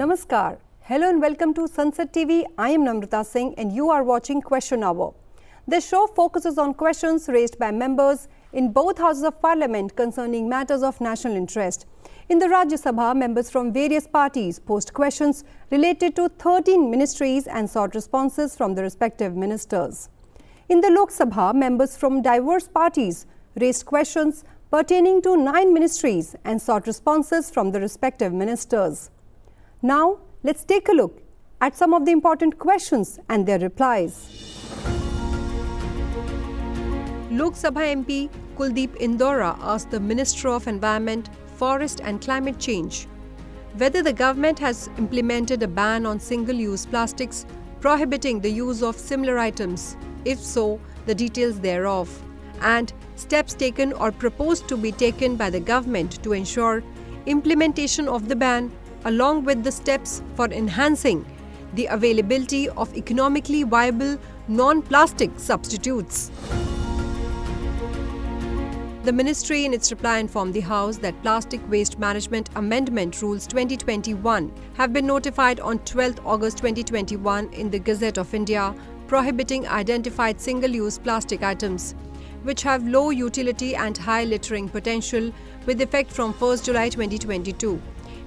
Namaskar. Hello and welcome to Sunset TV. I am Namrata Singh and you are watching Question Hour. This show focuses on questions raised by members in both houses of parliament concerning matters of national interest. In the Rajya Sabha, members from various parties posed questions related to 13 ministries and sought responses from the respective ministers. In the Lok Sabha, members from diverse parties raised questions pertaining to 9 ministries and sought responses from the respective ministers. Now, let's take a look at some of the important questions and their replies. Lok Sabha MP Kuldeep Indora asked the Minister of Environment, Forest and Climate Change whether the government has implemented a ban on single-use plastics prohibiting the use of similar items. If so, the details thereof, and steps taken or proposed to be taken by the government to ensure implementation of the ban, along with the steps for enhancing the availability of economically viable non-plastic substitutes. The ministry in its reply informed the House that Plastic Waste Management Amendment Rules 2021 have been notified on 12th August 2021 in the Gazette of India, prohibiting identified single-use plastic items which have low utility and high littering potential with effect from 1st July 2022.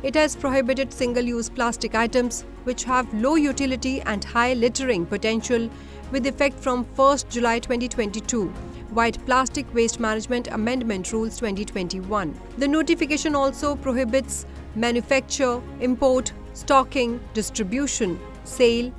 It has prohibited single-use plastic items which have low utility and high littering potential with effect from 1st July 2022, White Plastic Waste Management Amendment Rules 2021. The notification also prohibits manufacture, import, stocking, distribution, sale,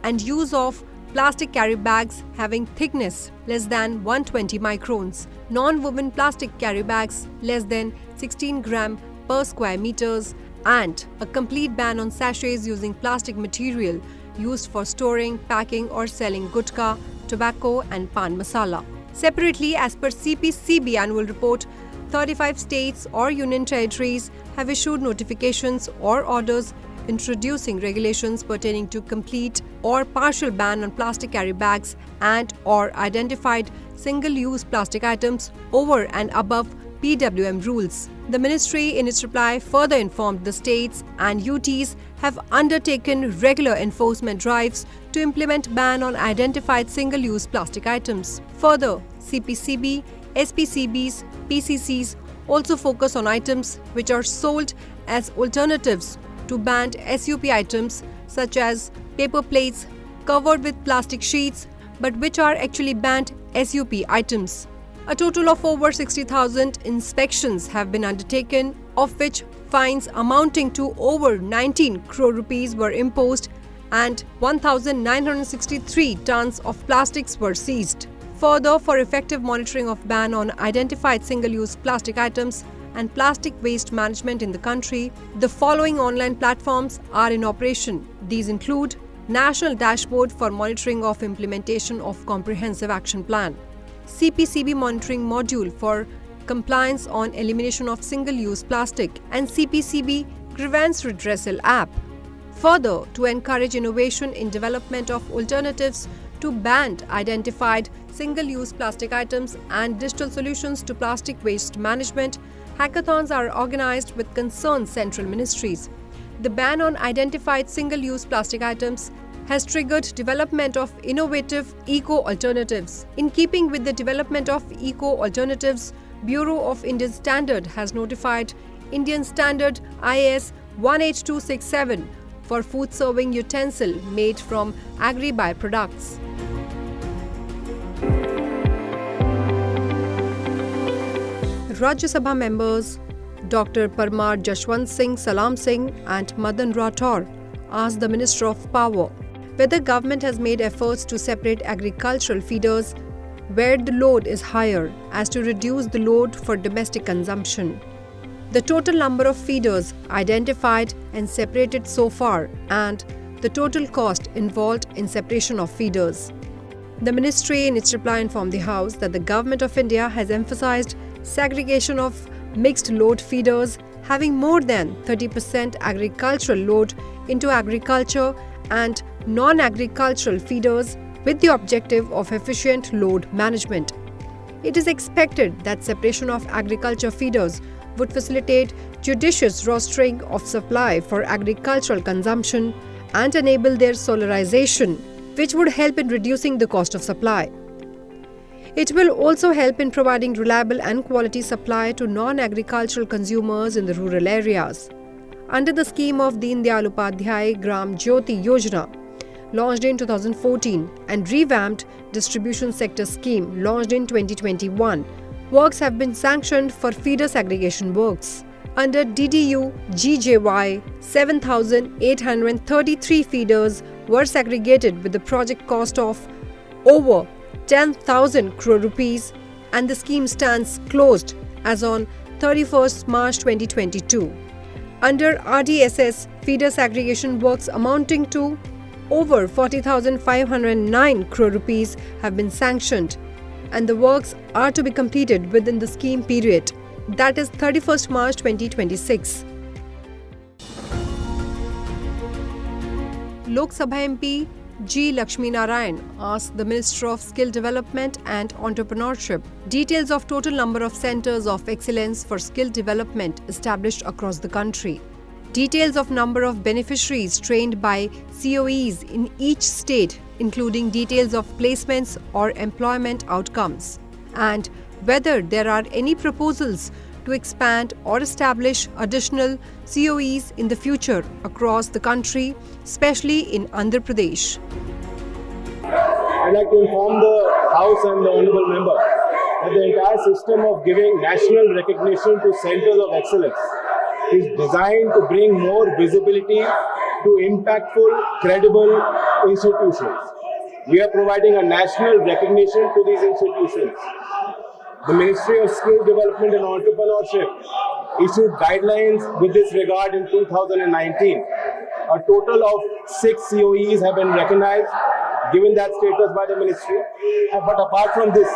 and use of plastic carry bags having thickness less than 120 microns, non-woven plastic carry bags less than 16 gram per square meters, and a complete ban on sachets using plastic material used for storing, packing or selling gutka, tobacco and pan masala. Separately, as per CPCB annual report, 35 states or union territories have issued notifications or orders introducing regulations pertaining to complete or partial ban on plastic carry bags and or identified single-use plastic items over and above PWM rules. The ministry in its reply further informed the states and UTs have undertaken regular enforcement drives to implement ban on identified single-use plastic items. Further, CPCB, SPCBs, PCCs also focus on items which are sold as alternatives to banned SUP items such as paper plates covered with plastic sheets but which are actually banned SUP items. A total of over 60,000 inspections have been undertaken, of which fines amounting to over 19 crore rupees were imposed and 1,963 tons of plastics were seized. Further, for effective monitoring of ban on identified single-use plastic items and plastic waste management in the country, the following online platforms are in operation. These include National Dashboard for Monitoring of Implementation of Comprehensive Action Plan, CPCB Monitoring Module for Compliance on Elimination of Single-Use Plastic, and CPCB Grievance Redressal App. Further, to encourage innovation in development of alternatives to banned identified single-use plastic items and digital solutions to plastic waste management, hackathons are organized with concerned central ministries. The ban on identified single-use plastic items has triggered development of innovative eco-alternatives. In keeping with the development of eco-alternatives, Bureau of Indian Standard has notified Indian Standard IS 18267 for food serving utensil made from agri-byproducts. Rajya Sabha members Dr. Parmar Jashwant Singh Salam Singh and Madan Rathore asked the Minister of Power whether government has made efforts to separate agricultural feeders where the load is higher as to reduce the load for domestic consumption. The total number of feeders identified and separated so far and the total cost involved in separation of feeders. The ministry in its reply informed the House that the Government of India has emphasized segregation of mixed load feeders having more than 30% agricultural load into agriculture and non-agricultural feeders with the objective of efficient load management. It is expected that separation of agriculture feeders would facilitate judicious rostering of supply for agricultural consumption and enable their solarization, which would help in reducing the cost of supply. It will also help in providing reliable and quality supply to non-agricultural consumers in the rural areas. Under the scheme of Deen Dayal Upadhyay Gram Jyoti Yojana, launched in 2014, and revamped distribution sector scheme launched in 2021, works have been sanctioned for feeder segregation works. Under DDU GJY, 7,833 feeders were segregated with the project cost of over 10,000 crore rupees, and the scheme stands closed as on 31st March 2022. Under RDSS, feeder segregation works amounting to over 40,509 crore rupees have been sanctioned, and the works are to be completed within the scheme period, that is 31st March 2026. Lok Sabha MP G. Lakshmi Narayan asked the Minister of Skill Development and Entrepreneurship details of total number of centers of excellence for skill development established across the country, details of number of beneficiaries trained by COEs in each state, including details of placements or employment outcomes, and whether there are any proposals to expand or establish additional COEs in the future across the country, especially in Andhra Pradesh. I'd like to inform the House and the Honourable Member that the entire system of giving national recognition to centres of excellence is designed to bring more visibility to impactful, credible institutions. We are providing a national recognition to these institutions. The Ministry of Skill Development and Entrepreneurship issued guidelines with this regard in 2019. A total of 6 COEs have been recognized, given that status by the Ministry. But apart from this,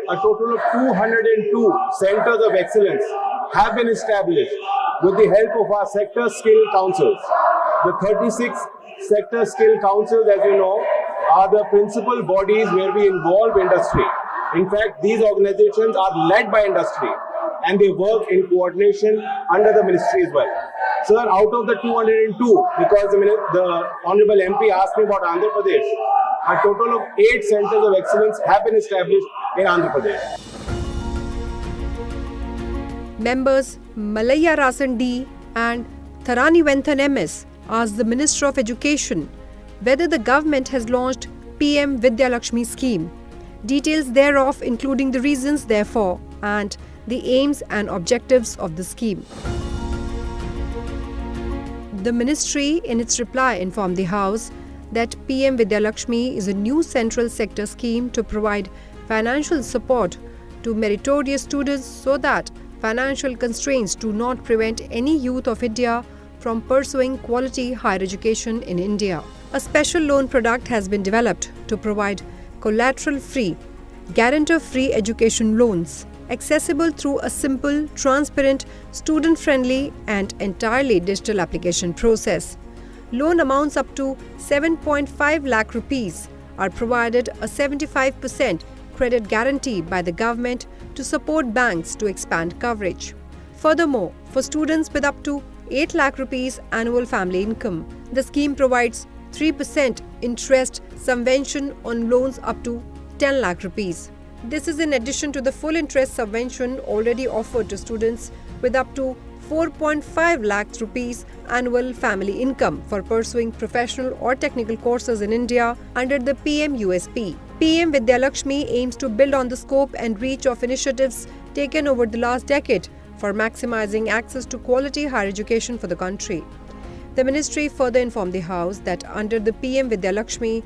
a total of 202 centers of excellence have been established with the help of our sector skill councils. The 36 sector skill councils, as you know, are the principal bodies where we involve industry. In fact, these organizations are led by industry and they work in coordination under the ministry as well. Sir, out of the 202, because the Honorable MP asked me about Andhra Pradesh, a total of 8 centers of excellence have been established in Andhra Pradesh. Members Malaya Rasan D and Tharani Venthan MS asked the Minister of Education whether the government has launched PM Vidya Lakshmi scheme, details thereof including the reasons therefore and the aims and objectives of the scheme. The ministry in its reply informed the House that PM Vidya Lakshmi is a new central sector scheme to provide financial support to meritorious students so that financial constraints do not prevent any youth of India from pursuing quality higher education in India. A special loan product has been developed to provide collateral-free, guarantor-free education loans, accessible through a simple, transparent, student-friendly and entirely digital application process. Loan amounts up to 7.5 lakh rupees are provided a 75% credit guarantee by the government to support banks to expand coverage. Furthermore, for students with up to 8 lakh rupees annual family income, the scheme provides 3% interest subvention on loans up to 10 lakh rupees. This is in addition to the full interest subvention already offered to students with up to 4.5 lakh rupees annual family income for pursuing professional or technical courses in India under the PM USP. PM Vidya Lakshmi aims to build on the scope and reach of initiatives taken over the last decade for maximizing access to quality higher education for the country. The ministry further informed the House that under the PM Vidya Lakshmi,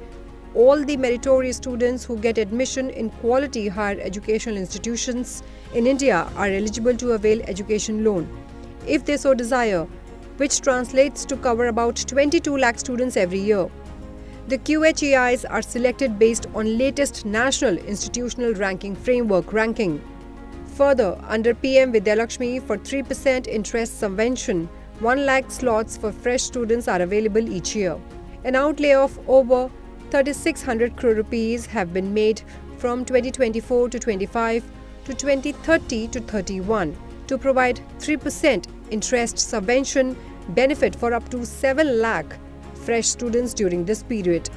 all the meritorious students who get admission in quality higher educational institutions in India are eligible to avail education loan, if they so desire, which translates to cover about 22 lakh students every year. The QHEIs are selected based on latest National Institutional Ranking Framework ranking. Further, under PM Vidya Lakshmi, for 3% interest subvention, 1 lakh slots for fresh students are available each year. An outlay of over 3,600 crore rupees have been made from 2024 to 25 to 2030 to 31. to provide 3% interest subvention benefit for up to 7 lakh fresh students during this period.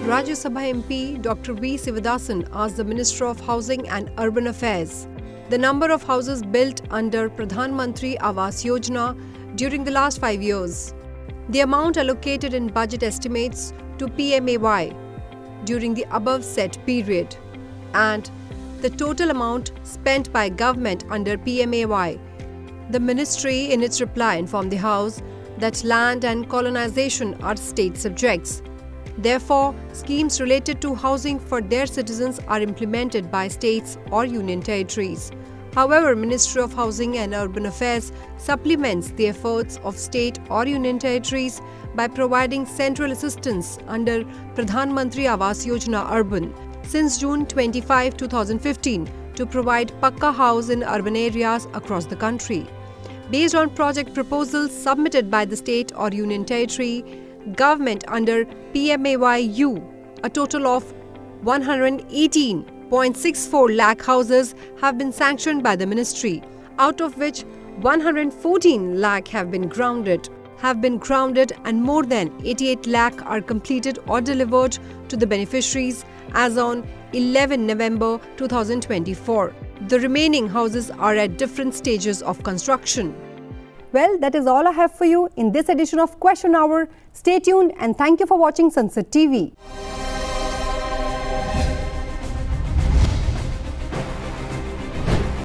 Rajya Sabha MP Dr. V. Sivadasan asked the Minister of Housing and Urban Affairs the number of houses built under Pradhan Mantri Awas Yojana during the last 5 years, the amount allocated in budget estimates to PMAY during the above said period, and the total amount spent by government under PMAY. The ministry in its reply informed the House that land and colonization are state subjects. Therefore, schemes related to housing for their citizens are implemented by states or union territories. However, Ministry of Housing and Urban Affairs supplements the efforts of state or union territories by providing central assistance under Pradhan Mantri Awas Yojana Urban since June 25, 2015 to provide Pakka house in urban areas across the country. Based on project proposals submitted by the state or union territory, government under PMAY-U, a total of 118.64 lakh houses have been sanctioned by the ministry, out of which 114 lakh have been grounded and more than 88 lakh are completed or delivered to the beneficiaries as on 11 November 2024. The remaining houses are at different stages of construction. Well, that is all I have for you in this edition of Question Hour. Stay tuned and thank you for watching Sunset TV.